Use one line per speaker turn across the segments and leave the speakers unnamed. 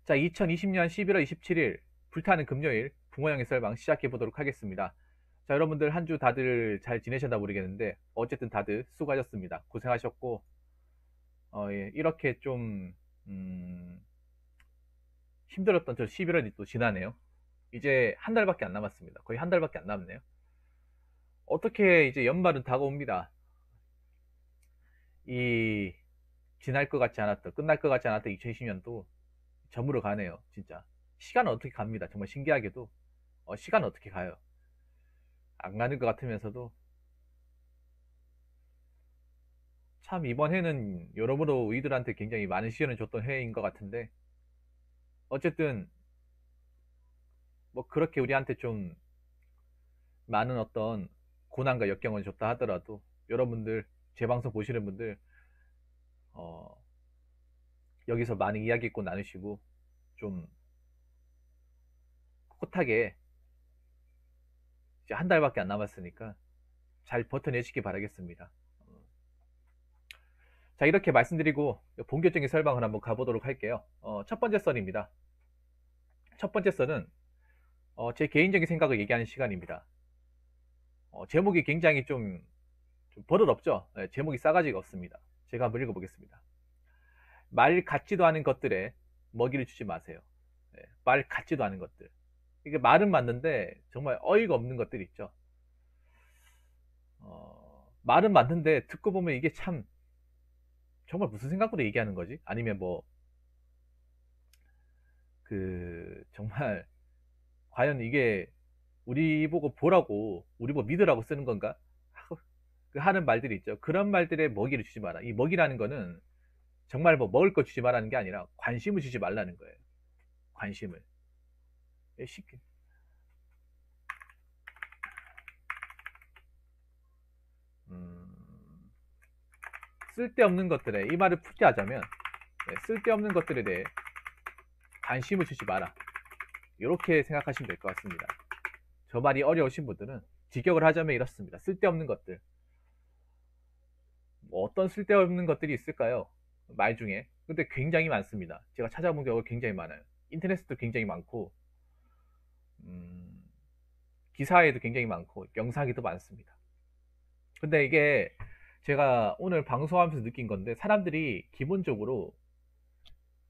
자, 2020년 11월 27일 불타는 금요일 붕어영의 썰방 시작해 보도록 하겠습니다. 자, 여러분들 한 주 다들 잘 지내셨나 모르겠는데 어쨌든 다들 수고하셨습니다. 고생하셨고 예, 이렇게 좀 힘들었던 저 11월이 또 지나네요. 이제 한 달밖에 안 남았습니다. 거의 한 달밖에 안 남았네요. 어떻게 이제 연말은 다가옵니다. 이 지날 것 같지 않았던, 끝날 것 같지 않았던 2020년도 저물어 가네요. 진짜 시간은 어떻게 갑니다. 정말 신기하게도 시간은 어떻게 가요. 안 가는 것 같으면서도 참 이번 해는 여러모로 우리들한테 굉장히 많은 시련을 줬던 해인 것 같은데, 어쨌든 뭐 그렇게 우리한테 좀 많은 어떤 고난과 역경을 줬다 하더라도 여러분들, 제 방송 보시는 분들 어, 여기서 많은 이야기있고 나누시고 좀 꿋하게, 이제 한 달밖에 안 남았으니까 잘 버텨내시기 바라겠습니다. 자, 이렇게 말씀드리고 본격적인 설방을 한번 가보도록 할게요. 첫 번째 썰입니다. 첫 번째 썰은 제 개인적인 생각을 얘기하는 시간입니다. 제목이 굉장히 좀 버릇없죠? 네, 제목이 싸가지가 없습니다. 제가 한번 읽어보겠습니다. 말 같지도 않은 것들에 먹이를 주지 마세요. 네, 말 같지도 않은 것들. 이게 말은 맞는데 정말 어이가 없는 것들 있죠. 말은 맞는데 듣고 보면 이게 참 정말 무슨 생각으로 얘기하는 거지? 아니면 뭐 정말 과연 이게 우리 보고 보라고, 우리 보고 믿으라고 쓰는 건가? 하는 말들이 있죠. 그런 말들에 먹이를 주지 마라. 이 먹이라는 거는 정말 뭐 먹을 거 주지 말라는 게 아니라 관심을 주지 말라는 거예요. 관심을. 쉽게. 쓸데없는 것들에, 이 말을 풀게 하자면, 네, 쓸데없는 것들에 대해 관심을 주지 마라. 이렇게 생각하시면 될 것 같습니다. 저 말이 어려우신 분들은 직역을 하자면 이렇습니다. 쓸데없는 것들. 뭐 어떤 쓸데없는 것들이 있을까요? 말 중에. 근데 굉장히 많습니다. 제가 찾아본 경우가 굉장히 많아요. 인터넷에도 굉장히 많고, 음, 기사에도 굉장히 많고, 영상에도 많습니다. 근데 이게 제가 오늘 방송하면서 느낀 건데, 사람들이 기본적으로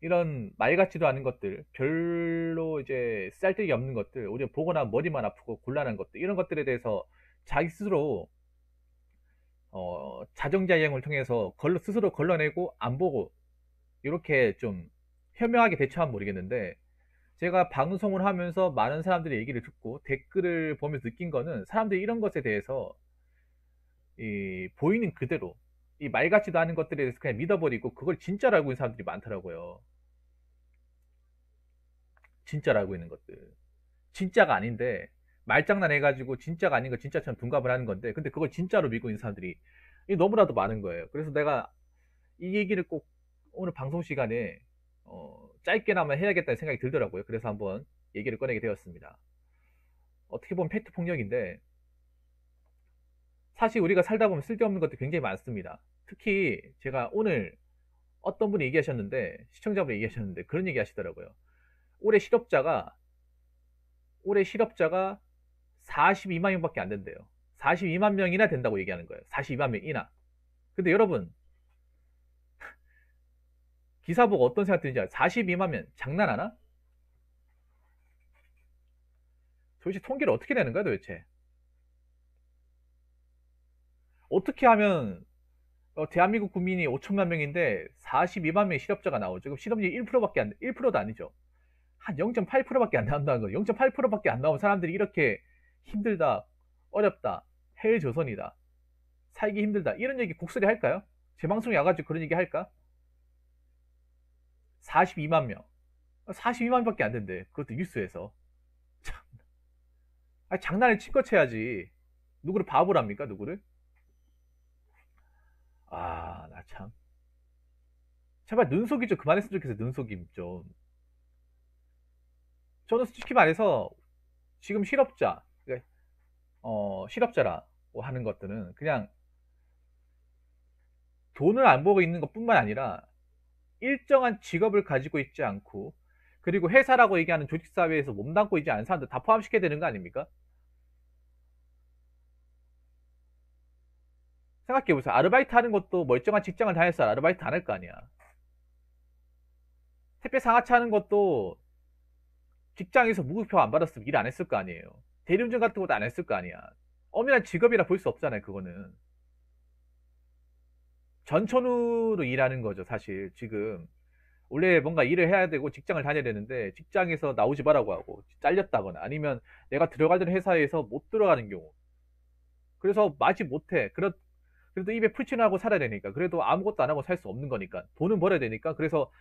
이런 말 같지도 않은 것들, 별로 이제 쓸데기 없는 것들, 우리가 보거나 머리만 아프고 곤란한 것들, 이런 것들에 대해서 자기 스스로 자정자영을 통해서 스스로 걸러내고 안 보고 이렇게 좀 현명하게 대처하면 모르겠는데, 제가 방송을 하면서 많은 사람들의 얘기를 듣고 댓글을 보면서 느낀 거는, 사람들이 이런 것에 대해서 보이는 그대로 이 말 같지도 않은 것들에 대해서 그냥 믿어버리고 그걸 진짜라고 있는 사람들이 많더라고요. 진짜라고 있는 것들. 진짜가 아닌데 말장난 해가지고 진짜가 아닌 거 진짜처럼 둔갑을 하는 건데, 근데 그걸 진짜로 믿고 있는 사람들이 너무나도 많은 거예요. 그래서 내가 이 얘기를 꼭 오늘 방송 시간에 짧게나마 해야겠다는 생각이 들더라고요. 그래서 한번 얘기를 꺼내게 되었습니다. 어떻게 보면 팩트 폭력인데, 사실 우리가 살다 보면 쓸데없는 것들이 굉장히 많습니다. 특히 제가 오늘 어떤 분이 얘기하셨는데, 시청자분이 얘기하셨는데 그런 얘기 하시더라고요. 올해 실업자가 올해 실업자가 42만 명밖에 안 된대요. 42만 명이나 된다고 얘기하는 거예요. 42만 명이나. 근데 여러분, 기사 보고 어떤 생각 드는지 알아요? 42만 명 장난하나? 도대체 통계를 어떻게 내는 거야 도대체? 어떻게 하면 대한민국 국민이 5천만 명인데 42만 명의 실업자가 나오죠? 그럼 실업률이 1%밖에 1%도 아니죠. 한 0.8%밖에 안 나온다는 거예요. 0.8%밖에 안 나온 사람들이 이렇게 힘들다, 어렵다, 해외 조선이다, 살기 힘들다, 이런 얘기 곡소리 할까요? 제 방송에 와가지고 그런 얘기 할까? 42만 명. 42만 명밖에 안 된대. 그것도 뉴스에서. 참. 아니, 장난을 치껏 쳐야지. 누구를 바보랍니까? 누구를? 아, 나 참. 제발 눈속임 좀 그만했으면 좋겠어. 눈속임 좀. 저는 솔직히 말해서 지금 실업자, 그러니까 실업자라고 하는 것들은 그냥 돈을 안 보고 있는 것 뿐만 아니라 일정한 직업을 가지고 있지 않고 그리고 회사라고 얘기하는 조직사회에서 몸담고 있지 않은 사람들 다 포함시켜야 되는 거 아닙니까? 생각해보세요. 아르바이트 하는 것도 멀쩡한 직장을 다녔어. 아르바이트 안 할 거 아니야. 택배 상하차 하는 것도 직장에서 무급표 안 받았으면 일 안 했을 거 아니에요. 대리운전 같은 것도 안 했을 거 아니야. 엄연한 직업이라 볼 수 없잖아요, 그거는. 전천후로 일하는 거죠, 사실. 지금. 원래 뭔가 일을 해야 되고 직장을 다녀야 되는데 직장에서 나오지 말라고 하고 잘렸다거나 아니면 내가 들어가던 회사에서 못 들어가는 경우. 그래서 마지 못해. 그래도 입에 풀칠하고 살아야 되니까. 그래도 아무것도 안 하고 살 수 없는 거니까. 돈은 벌어야 되니까. 그래서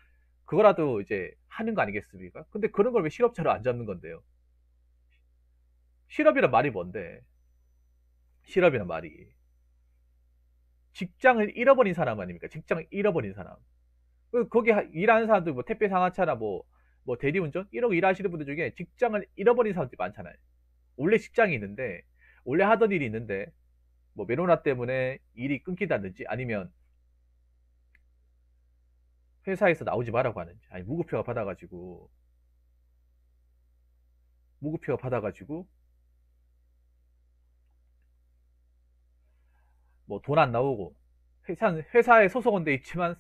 그거라도 이제 하는 거 아니겠습니까? 근데 그런 걸 왜 실업자로 안 잡는 건데요? 실업이란 말이 뭔데? 실업이란 말이. 직장을 잃어버린 사람 아닙니까? 직장을 잃어버린 사람. 거기 일하는 사람들, 뭐, 택배 상하차나 뭐, 대리운전? 이런 거 일하시는 분들 중에 직장을 잃어버린 사람들이 많잖아요. 원래 직장이 있는데, 원래 하던 일이 있는데, 뭐, 메로나 때문에 일이 끊기다든지, 아니면 회사에서 나오지 말라고 하는지, 아니, 무급표가 받아가지고, 뭐, 돈 안 나오고, 회사에 소속은 돼 있지만,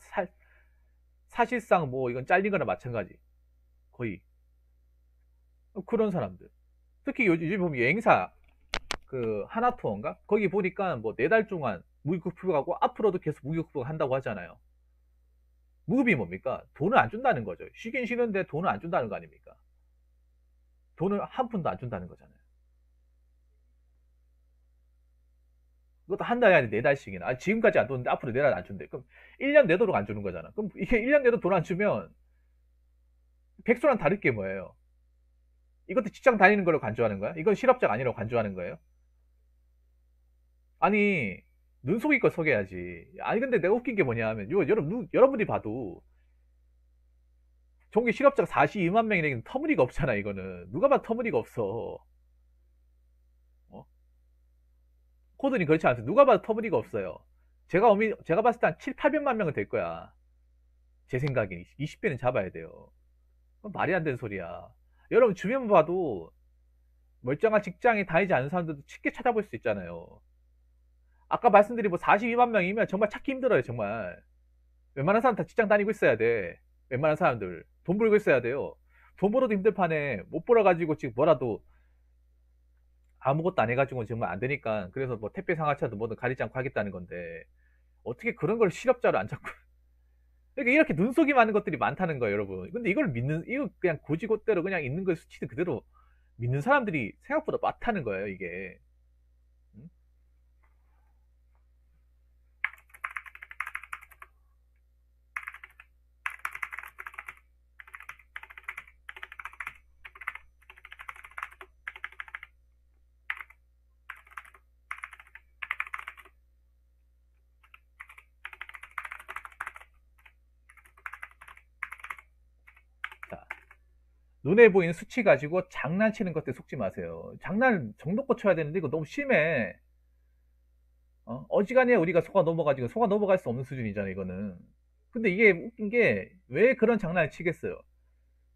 사실상 뭐, 이건 잘린 거나 마찬가지. 거의. 그런 사람들. 특히 요즘 보면 여행사, 그, 하나투어인가? 거기 보니까 뭐, 4달 동안 무급휴가고, 앞으로도 계속 무급휴가 한다고 하잖아요. 무급이 뭡니까? 돈을 안 준다는 거죠. 쉬긴 쉬는데 돈을 안 준다는 거 아닙니까? 돈을 한 푼도 안 준다는 거잖아요. 그것도 한 달이 아니라 4달씩이나. 아, 지금까지 안 줬는데 앞으로 4달 안 준대. 그럼 1년 내도록 안 주는 거잖아. 그럼 이게 1년 내도 돈 안 주면 백수랑 다를 게 뭐예요? 이것도 직장 다니는 걸로 간주하는 거야? 이건 실업자가 아니라고 간주하는 거예요? 아니, 눈속이껏 속여야지. 아니, 근데 내가 웃긴 게 뭐냐 하면, 여러분들이 봐도, 전국 실업자가 42만 명이라는 터무니가 없잖아, 이거는. 누가 봐도 터무니가 없어. 어? 코드는 그렇지 않습니다. 누가 봐도 터무니가 없어요. 제가 봤을 때 한 7, 800만 명은 될 거야. 제 생각에 20배는 잡아야 돼요. 그건 말이 안 되는 소리야. 여러분 주변 봐도 멀쩡한 직장에 다니지 않은 사람들도 쉽게 찾아볼 수 있잖아요. 아까 말씀드린 뭐 42만 명이면 정말 찾기 힘들어요, 정말. 웬만한 사람 다 직장 다니고 있어야 돼. 웬만한 사람들. 돈 벌고 있어야 돼요. 돈 벌어도 힘들 판에 못 벌어가지고 지금 뭐라도 아무것도 안 해가지고는 정말 안 되니까. 그래서 뭐 택배 상하차도 뭐든 가리지 않고 하겠다는 건데. 어떻게 그런 걸 실업자로 안 잡고. 그러니까 이렇게 눈속임 많은 것들이 많다는 거예요, 여러분. 근데 이거 그냥 고지고대로 그냥 있는 걸 수치도 그대로 믿는 사람들이 생각보다 많다는 거예요, 이게. 음? 자, 눈에 보이는 수치 가지고 장난치는 것들 속지 마세요. 장난 정도껏 쳐야 되는데 이거 너무 심해. 어지간해 우리가 속아 넘어가지고 속아 넘어갈 수 없는 수준이잖아, 이거는. 근데 이게 웃긴 게 왜 그런 장난을 치겠어요?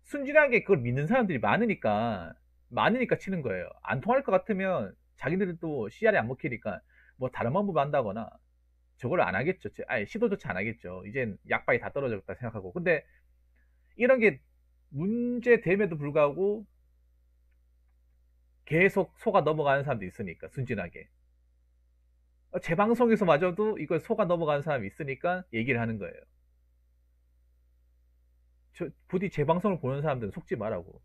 순진하게 그걸 믿는 사람들이 많으니까 치는 거예요. 안 통할 것 같으면 자기들은 또 CR이 안 먹히니까 뭐 다른 방법 한다거나 저걸 안 하겠죠. 아예 시도조차 안 하겠죠. 이젠 약발이 다 떨어졌다 생각하고. 근데 이런 게 문제됨에도 불구하고 계속 속아 넘어가는 사람도 있으니까, 순진하게. 제 방송에서마저도 이걸 속아 넘어가는 사람이 있으니까 얘기를 하는 거예요. 부디 제 방송을 보는 사람들은 속지 말라고.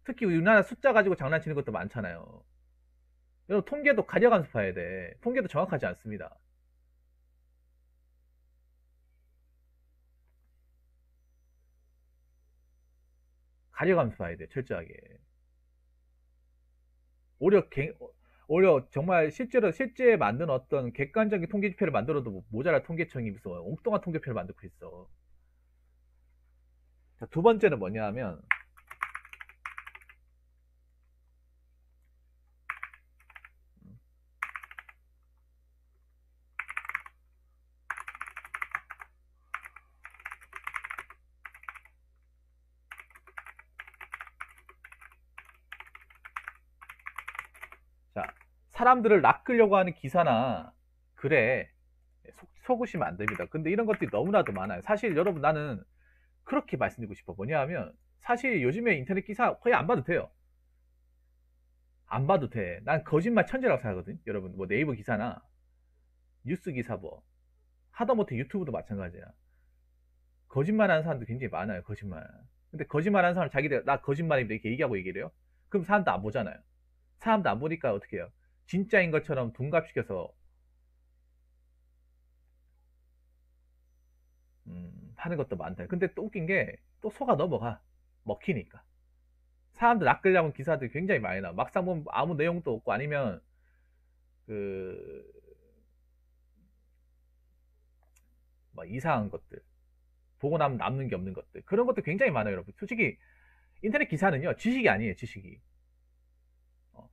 특히 우리나라 숫자 가지고 장난치는 것도 많잖아요. 여러분, 통계도 가려가면서 봐야 돼. 통계도 정확하지 않습니다. 가려가면서 봐야 돼, 철저하게. 오히려, 오히려 정말 실제 만든 어떤 객관적인 통계 지표를 만들어도 모자랄 통계청이 무슨 엉뚱한 통계표를 만들고 있어. 자, 두 번째는 뭐냐 하면, 자, 사람들을 낚으려고 하는 기사나 글에 속으시면 안 됩니다. 근데 이런 것들이 너무나도 많아요. 사실 여러분, 나는 그렇게 말씀드리고 싶어. 뭐냐 하면, 사실 요즘에 인터넷 기사 거의 안 봐도 돼요. 안 봐도 돼. 난 거짓말 천재라고 생각하거든. 여러분, 뭐 네이버 기사나 뉴스 기사 뭐 하다못해 유튜브도 마찬가지야. 거짓말하는 사람도 굉장히 많아요. 거짓말. 근데 거짓말하는 사람 자기들 나 거짓말입니다 이렇게 얘기하고 얘기를 해요. 그럼 사람도 안 보잖아요. 사람도 안 보니까 어떻게 해요? 진짜인 것처럼 둔갑시켜서 하는 것도 많다. 근데 또 웃긴 게 또 속아 넘어가. 먹히니까. 사람들 낚으려고 기사들이 굉장히 많이 나와. 막상 보면 아무 내용도 없고 아니면 그 뭐 이상한 것들 보고 나면 남는 게 없는 것들 그런 것도 굉장히 많아요, 여러분. 솔직히 인터넷 기사는요 지식이 아니에요, 지식이. 어.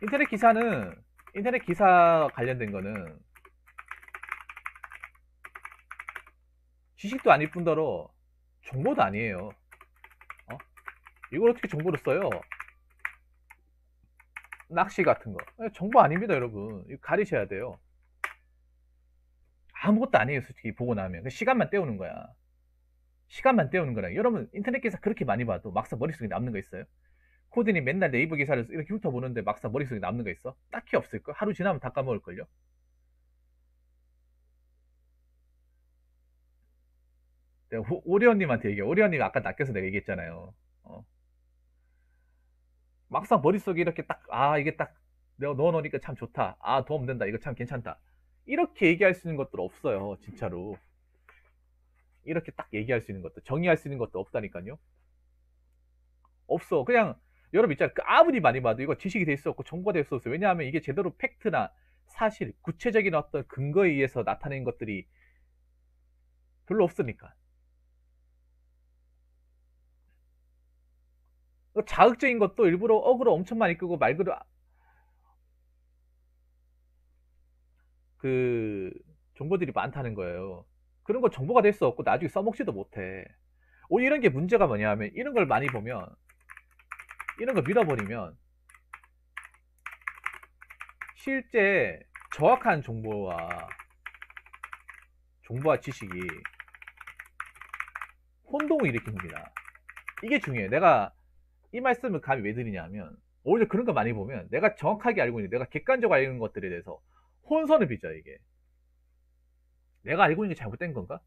인터넷 기사는 인터넷 기사 관련된 거는 지식도 아닐 뿐더러 정보도 아니에요. 어? 이걸 어떻게 정보로 써요? 낚시 같은 거 정보 아닙니다, 여러분. 이거 가리셔야 돼요. 아무것도 아니에요, 솔직히. 보고 나면 시간만 때우는 거야. 시간만 때우는 거라. 여러분, 인터넷 기사 그렇게 많이 봐도 막상 머릿속에 남는 거 있어요? 코드님 맨날 네이버 기사를 이렇게 훑어보는데 막상 머릿속에 남는 거 있어? 딱히 없을걸? 하루 지나면 다 까먹을걸요? 내가 오리언님한테 얘기해. 오리언님 아까 낚여서 내가 얘기했잖아요. 어. 막상 머릿속에 이렇게 딱, 아, 이게 딱 내가 넣어놓으니까 참 좋다. 아, 도움 된다. 이거 참 괜찮다. 이렇게 얘기할 수 있는 것들 없어요. 진짜로. 이렇게 딱 얘기할 수 있는 것도, 정의할 수 있는 것도 없다니까요. 없어. 그냥, 여러분 있잖아요. 아무리 많이 봐도 이거 지식이 될 수 없고 정보가 될 수 없어요. 왜냐하면 이게 제대로 팩트나 사실, 구체적인 어떤 근거에 의해서 나타낸 것들이 별로 없으니까. 자극적인 것도 일부러 어그로 엄청 많이 끄고 말 그대로 그 정보들이 많다는 거예요. 그런 거 정보가 될 수 없고 나중에 써먹지도 못해. 오히려 이런 게 문제가 뭐냐 하면 이런 걸 많이 보면 이런 걸 밀어버리면 실제 정확한 정보와 지식이 혼동을 일으킵니다. 이게 중요해요. 내가 이 말씀을 감히 왜 드리냐면 오히려 그런 거 많이 보면 내가 정확하게 알고 있는 내가 객관적으로 알고 있는 것들에 대해서 혼선을 빚어요. 이게 내가 알고 있는 게 잘못된 건가?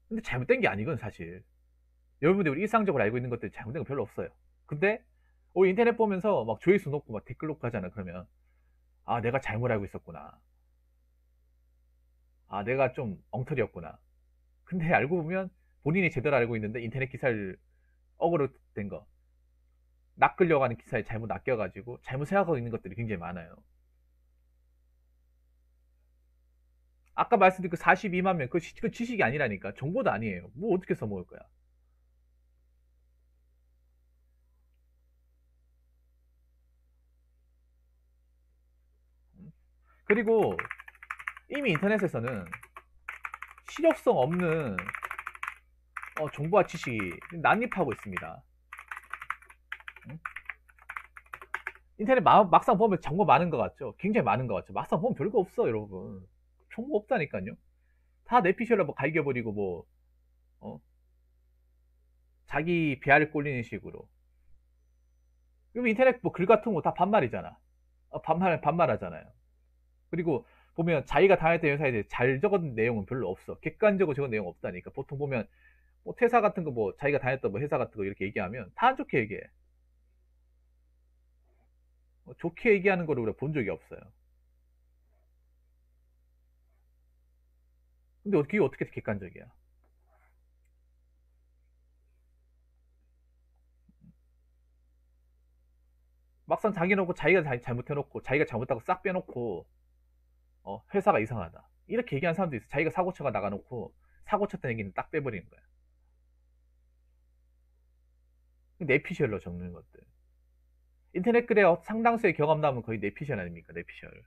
근데 잘못된 게 아니건 사실 여러분들이 우리 일상적으로 알고 있는 것들이 잘못된 거 별로 없어요. 근데 인터넷 보면서 막 조회수 높고 막 댓글 높고 하잖아. 그러면 아, 내가 잘못 알고 있었구나. 아, 내가 좀 엉터리였구나. 근데 알고 보면 본인이 제대로 알고 있는데 인터넷 기사를 억울로 된 거, 낚으려고 하는 기사에 잘못 낚여가지고 잘못 생각하고 있는 것들이 굉장히 많아요. 아까 말씀드린 그 42만 명, 그 지식이 아니라니까. 정보도 아니에요. 뭐 어떻게 써먹을 거야. 그리고 이미 인터넷에서는 실효성 없는 정보와 지식이 난립하고 있습니다. 인터넷 막상 보면 정보 많은 것 같죠? 굉장히 많은 것 같죠? 막상 보면 별거 없어, 여러분. 정보 없다니까요. 다 내피셜로 뭐 갈겨버리고 뭐 어? 자기 배알을 꼴리는 식으로. 그리고 인터넷 뭐 글 같은 거 다 반말이잖아. 반말하잖아요. 그리고 보면 자기가 당했던 회사에 대해 잘 적은 내용은 별로 없어. 객관적으로 적은 내용 없다니까. 보통 보면 뭐 퇴사 같은 거 뭐 자기가 다녔던 뭐 회사 같은 거 이렇게 얘기하면 다 안 좋게 얘기해. 좋게 얘기하는 거를 우리가 본 적이 없어요. 근데 그게 어떻게 객관적이야? 막상 자기 놓고 자기가 잘못해놓고 자기가 잘못하고 싹 빼놓고 회사가 이상하다 이렇게 얘기하는 사람도 있어. 자기가 사고쳐가 나가놓고 사고 쳤다는 얘기는 딱 빼버리는 거야. 내피셜로 적는 것들. 인터넷 글에 상당수의 경험담은 거의 내피셜 아닙니까? 내피셜.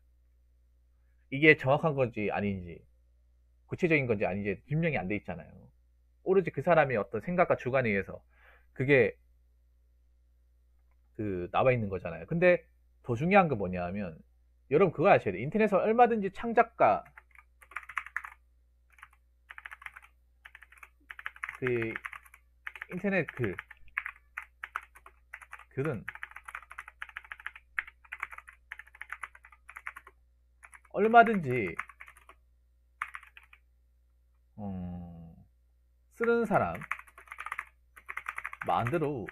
이게 정확한 건지 아닌지, 구체적인 건지 아닌지 증명이 안 돼 있잖아요. 오로지 그 사람의 어떤 생각과 주관에 의해서 그게 나와 있는 거잖아요. 근데 더 중요한 건 뭐냐 하면, 여러분 그거 아셔야 돼요. 인터넷에서 얼마든지 창작가, 그 인터넷 글은 얼마든지 쓰는 사람 마음대로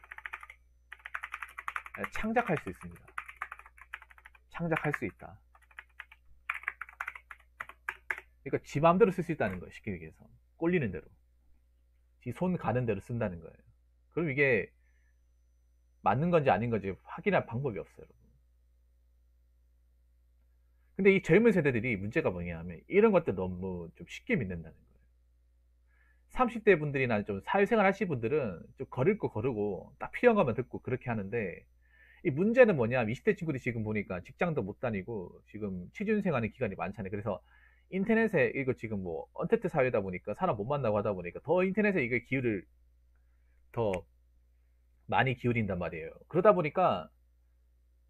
창작할 수 있습니다. 창작할 수 있다. 그러니까 지 마음대로 쓸 수 있다는 거예요. 쉽게 얘기해서 꼴리는 대로, 지 손 가는 대로 쓴다는 거예요. 그럼 이게 맞는 건지 아닌 건지 확인할 방법이 없어요, 여러분. 근데 이 젊은 세대들이 문제가 뭐냐면 이런 것들 너무 좀 쉽게 믿는다는 거예요. 30대 분들이나 좀 사회생활 하시는 분들은 좀 거릴 거 거르고 딱 필요한 것만 듣고 그렇게 하는데, 이 문제는 뭐냐, 20대 친구들이 지금 보니까 직장도 못 다니고 지금 취준생하는 기간이 많잖아요. 그래서 인터넷에 이거 지금 뭐 언택트 사회다 보니까 사람 못 만나고 하다 보니까 더 인터넷에 이게 기울을 더 많이 기울인단 말이에요. 그러다 보니까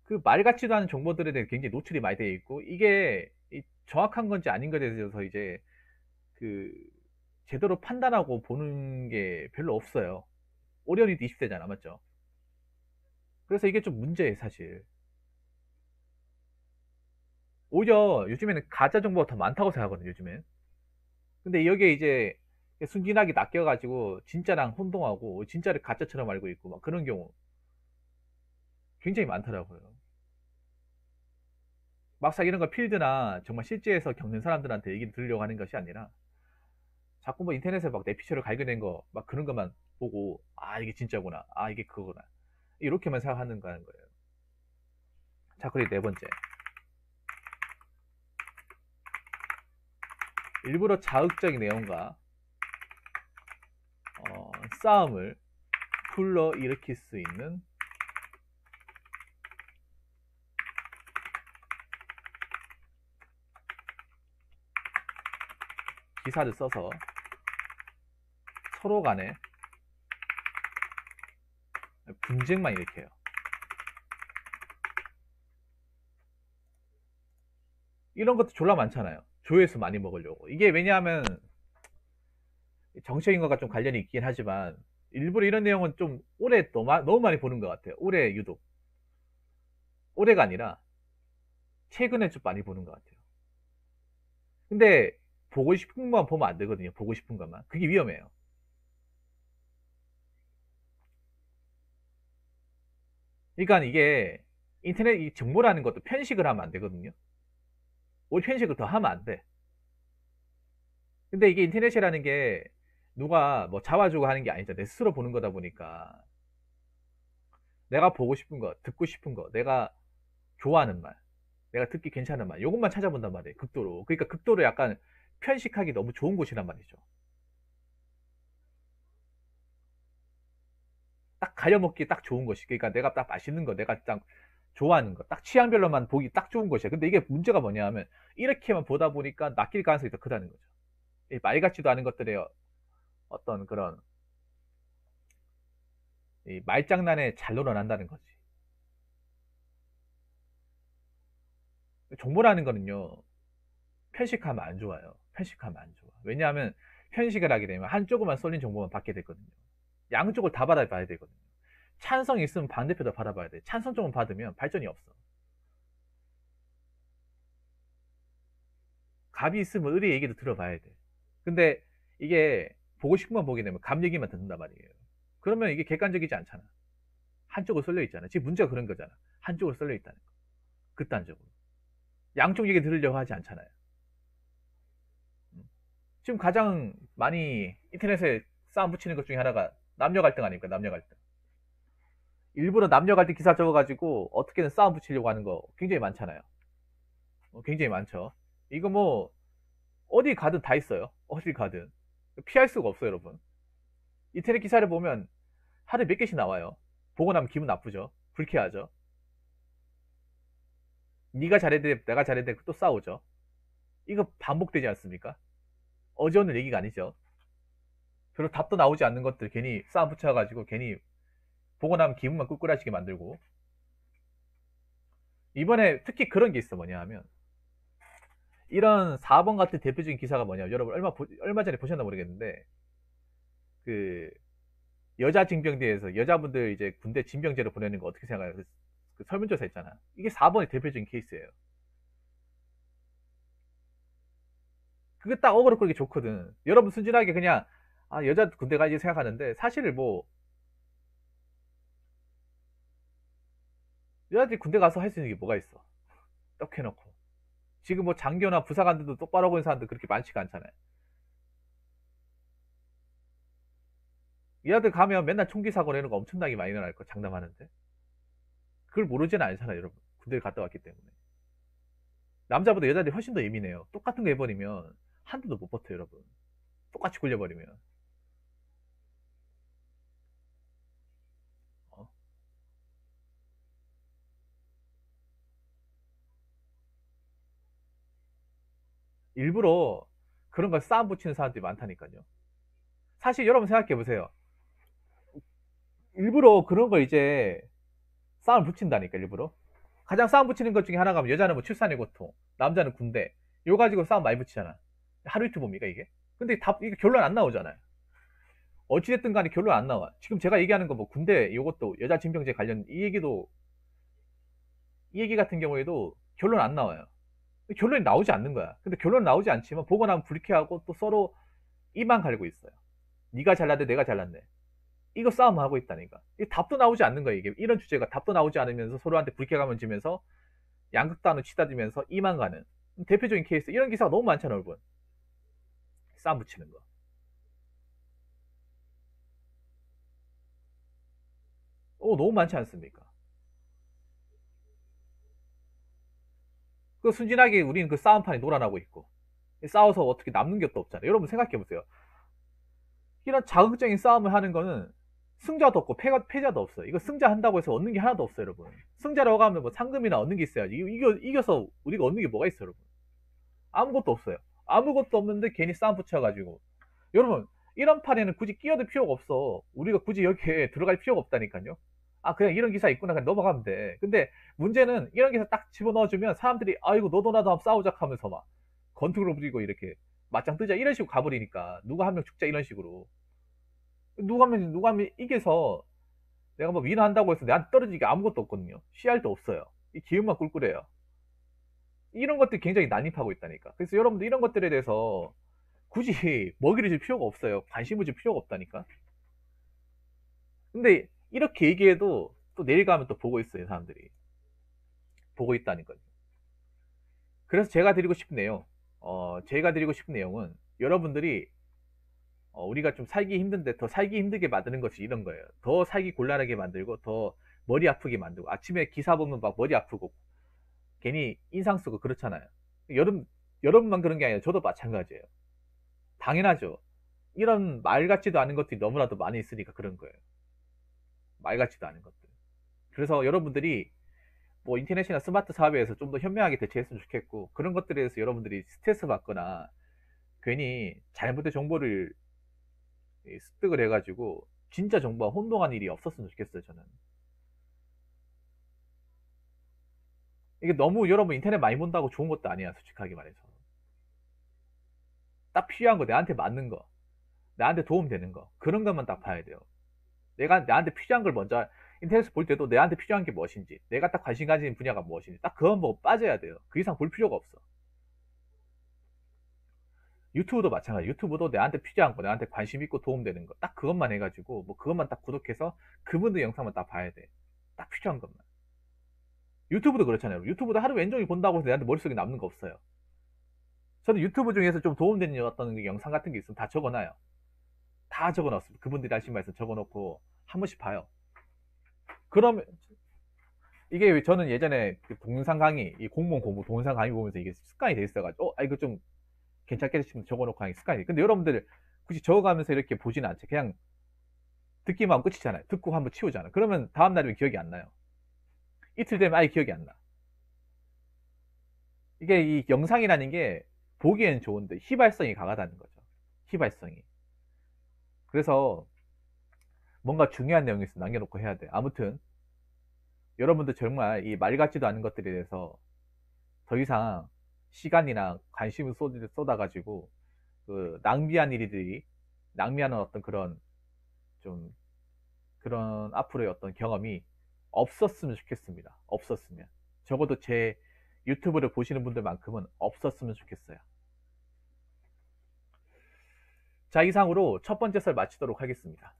그 말 같지도 않은 정보들에 대해 굉장히 노출이 많이 되어 있고, 이게 정확한 건지 아닌 것에 대해서 이제 그 제대로 판단하고 보는 게 별로 없어요. 오리언이도 20대잖아, 맞죠? 그래서 이게 좀 문제예요, 사실. 오히려 요즘에는 가짜 정보가 더 많다고 생각하거든요, 요즘엔. 근데 여기에 이제 순진하게 낚여가지고 진짜랑 혼동하고 진짜를 가짜처럼 알고 있고 막 그런 경우 굉장히 많더라고요. 막상 이런 거 필드나 정말 실제에서 겪는 사람들한테 얘기를 들으려고 하는 것이 아니라 자꾸 뭐 인터넷에 막 내 피셜을 갈겨낸 거 막 그런 것만 보고, 아 이게 진짜구나, 아 이게 그거구나, 이렇게만 생각하는 거예요. 자, 그리고 네 번째, 일부러 자극적인 내용과 싸움을 불러일으킬 수 있는 기사를 써서 서로 간에 분쟁만 일으켜요. 이런 것도 졸라 많잖아요. 조회수 많이 먹으려고. 이게 왜냐하면 정치적인 것과 좀 관련이 있긴 하지만 일부러 이런 내용은 좀 오래 너무 많이 보는 것 같아요. 올해 유독. 올해가 아니라 최근에 좀 많이 보는 것 같아요. 근데 보고 싶은 것만 보면 안 되거든요. 보고 싶은 것만. 그게 위험해요. 그러니까 이게 인터넷 이 정보라는 것도 편식을 하면 안 되거든요. 오히려 편식을 더 하면 안 돼. 근데 이게 인터넷이라는 게 누가 뭐 잡아주고 하는 게 아니죠. 내 스스로 보는 거다 보니까 내가 보고 싶은 거, 듣고 싶은 거, 내가 좋아하는 말, 내가 듣기 괜찮은 말, 이것만 찾아본단 말이에요. 극도로. 그러니까 극도로 약간 편식하기 너무 좋은 곳이란 말이죠. 딱 가려먹기 딱 좋은 것이. 그러니까 내가 딱 맛있는 거, 내가 딱 좋아하는 거, 딱 취향별로만 보기 딱 좋은 것이야. 근데 이게 문제가 뭐냐 하면 이렇게만 보다 보니까 낚일 가능성이 더 크다는 거죠. 말 같지도 않은 것들의 어떤 그런 말장난에 잘 놀아난다는 거지. 정보라는 거는요, 편식하면 안 좋아요. 편식하면 안 좋아. 왜냐하면 편식을 하게 되면 한쪽으로만 쏠린 정보만 받게 되거든요. 양쪽을 다 받아봐야 되거든요. 찬성이 있으면 반대표도 받아봐야 돼. 찬성 쪽만 받으면 발전이 없어. 갑이 있으면 의리 얘기도 들어봐야 돼. 근데 이게 보고 싶은 만 보게 되면 갑 얘기만 듣는단 말이에요. 그러면 이게 객관적이지 않잖아. 한쪽으로 쏠려 있잖아. 지금 문제가 그런 거잖아. 한쪽으로 쏠려 있다는 거. 극단적으로. 양쪽 얘기 들으려고 하지 않잖아요. 지금 가장 많이 인터넷에 싸움 붙이는 것 중에 하나가 남녀 갈등 아닙니까? 남녀 갈등. 일부러 남녀 갈등 기사 적어가지고 어떻게든 싸움 붙이려고 하는 거 굉장히 많잖아요. 굉장히 많죠. 이거 뭐 어디 가든 다 있어요. 어디 가든 피할 수가 없어요, 여러분. 인터넷 기사를 보면 하루에 몇 개씩 나와요. 보고 나면 기분 나쁘죠. 불쾌하죠. 네가 잘해야 돼, 내가 잘해야 돼, 또 싸우죠. 이거 반복되지 않습니까? 어제 오늘 얘기가 아니죠. 별로 답도 나오지 않는 것들 괜히 싸움 붙여가지고 괜히 보고 나면 기분만 꿀꿀하시게 만들고. 이번에 특히 그런 게 있어. 뭐냐 하면 이런 4번 같은 대표적인 기사가 뭐냐, 여러분 얼마 전에 보셨나 모르겠는데, 그 여자 징병대에서 여자분들 이제 군대 징병제로 보내는 거 어떻게 생각해요? 그 설문조사 했잖아. 이게 4번의 대표적인 케이스예요. 그게 딱 어그로 끌기 좋거든. 여러분 순진하게 그냥 아 여자 군대 가야지 생각하는데, 사실 뭐 여자들이 군대 가서 할 수 있는 게 뭐가 있어? 딱 해놓고 지금 뭐 장교나 부사관들도 똑바로 보는 사람들 그렇게 많지가 않잖아요. 얘들 가면 맨날 총기 사고 내는 거 엄청나게 많이 일어날 거 장담하는데, 그걸 모르지는 않잖아요. 여러분 군대를 갔다 왔기 때문에. 남자보다 여자들이 훨씬 더 예민해요. 똑같은 거 해버리면 한 대도 못 버텨요. 여러분 똑같이 굴려버리면. 어? 일부러 그런 걸 싸움 붙이는 사람들이 많다니까요. 사실 여러분 생각해 보세요. 일부러 그런 걸 이제 싸움 붙인다니까. 일부러 가장 싸움 붙이는 것 중에 하나가 뭐 여자는 뭐 출산의 고통, 남자는 군대, 요 가지고 싸움 많이 붙이잖아. 하루 이틀 봅니까 이게? 근데 이게 결론 안 나오잖아요. 어찌됐든 간에 결론 안 나와. 지금 제가 얘기하는 거 뭐 군대 요것도 여자 징병제 관련 이 얘기도, 이 얘기 같은 경우에도 결론 안 나와요. 결론이 나오지 않는 거야. 근데 결론 나오지 않지만 보고 나면 불쾌하고 또 서로 이만 갈고 있어요. 네가 잘났네, 내가 잘났네. 이거 싸움하고 있다니까. 이 답도 나오지 않는 거야. 이게 이런 주제가 답도 나오지 않으면서 서로한테 불쾌감을 지면서 양극단으로 치닫으면서 이만 가는 대표적인 케이스. 이런 기사가 너무 많잖아, 여러분. 싸움 붙이는 거. 너무 많지 않습니까? 그 순진하게 우리는 그 싸움판에 놀아나고 있고, 싸워서 어떻게 남는 게 또 없잖아요. 여러분 생각해 보세요. 이런 자극적인 싸움을 하는 거는 승자도 없고 패자도 없어요. 이거 승자 한다고 해서 얻는 게 하나도 없어요, 여러분. 승자라고 하면 뭐 상금이나 얻는 게 있어야지. 이겨서 우리가 얻는 게 뭐가 있어요, 여러분? 아무것도 없어요. 아무것도 없는데 괜히 싸움 붙여가지고. 여러분, 이런 판에는 굳이 끼어들 필요가 없어. 우리가 굳이 여기에 들어갈 필요가 없다니까요. 아, 그냥 이런 기사 있구나. 그냥 넘어가면 돼. 근데 문제는 이런 기사 딱 집어넣어주면 사람들이, 아이고, 너도 나도 한번 싸우자 하면서 막 권투를 부리고 이렇게 맞짱 뜨자 이런 식으로 가버리니까, 누가 한 명 죽자 이런 식으로. 누가 하면 이겨서 내가 뭐 위너한다고 해서 내한테 떨어지게 아무것도 없거든요. 씨알도 없어요. 이 기운만 꿀꿀해요. 이런 것들이 굉장히 난입하고 있다니까. 그래서 여러분들 이런 것들에 대해서 굳이 먹이를 줄 필요가 없어요. 관심을 줄 필요가 없다니까. 근데 이렇게 얘기해도 또 내일 가면 또 보고 있어요. 사람들이 보고 있다니까요. 그래서 제가 드리고 싶은 내용은, 여러분들이 우리가 좀 살기 힘든데 더 살기 힘들게 만드는 것이 이런 거예요. 더 살기 곤란하게 만들고 더 머리 아프게 만들고, 아침에 기사 보면 막 머리 아프고 괜히 인상 쓰고 그렇잖아요. 여러분만 그런 게 아니라 저도 마찬가지예요. 당연하죠. 이런 말 같지도 않은 것들이 너무나도 많이 있으니까 그런 거예요. 말 같지도 않은 것들. 그래서 여러분들이 뭐 인터넷이나 스마트 사회에서 좀 더 현명하게 대처했으면 좋겠고, 그런 것들에 대해서 여러분들이 스트레스 받거나 괜히 잘못된 정보를 습득을 해가지고 진짜 정보가 혼동한 일이 없었으면 좋겠어요, 저는. 이게 너무 여러분 인터넷 많이 본다고 좋은 것도 아니야, 솔직하게 말해서. 딱 필요한 거, 내한테 맞는 거, 나한테 도움되는 거, 그런 것만 딱 봐야 돼요. 내가 나한테 필요한 걸 먼저, 인터넷에서 볼 때도 내한테 필요한 게 무엇인지, 내가 딱 관심 가지는 분야가 무엇인지 딱 그건 보고 빠져야 돼요. 그 이상 볼 필요가 없어. 유튜브도 마찬가지. 유튜브도 내한테 필요한 거, 내한테 관심 있고 도움되는 거 딱 그것만 해가지고 뭐 그것만 딱 구독해서 그분들 영상만 딱 봐야 돼. 딱 필요한 것만. 유튜브도 그렇잖아요. 유튜브도 하루 왼종일 본다고 해서 내한테 머릿속에 남는 거 없어요. 저는 유튜브 중에서 좀 도움되는 어떤 영상 같은 게 있으면 다 적어놔요. 다 적어놨습니다. 그분들이 하신 말씀 적어놓고 한 번씩 봐요. 그러면 이게 저는 예전에 그 동영상 강의, 이 공무원 공부 동영상 강의 보면서 이게 습관이 돼 있어가지고, 이거 좀 괜찮게 싶으면 적어놓고 하는 습관이. 근데 여러분들 굳이 적어가면서 이렇게 보지는 않죠. 그냥 듣기만 하면 끝이잖아요. 듣고 한번 치우잖아요. 그러면 다음날이면 기억이 안 나요. 이틀 되면 아예 기억이 안 나. 이게 이 영상이라는 게 보기엔 좋은데 휘발성이 강하다는 거죠. 휘발성이. 그래서 뭔가 중요한 내용이 있으면 남겨놓고 해야 돼. 아무튼 여러분들 정말 이 말 같지도 않은 것들에 대해서 더 이상 시간이나 관심을 쏟아가지고 그 낭비한 일들이 낭비하는 어떤 그런 좀 그런 앞으로의 어떤 경험이 없었으면 좋겠습니다. 없었으면 적어도 제 유튜브를 보시는 분들만큼은 없었으면 좋겠어요. 자, 이상으로 첫 번째 썰 마치도록 하겠습니다.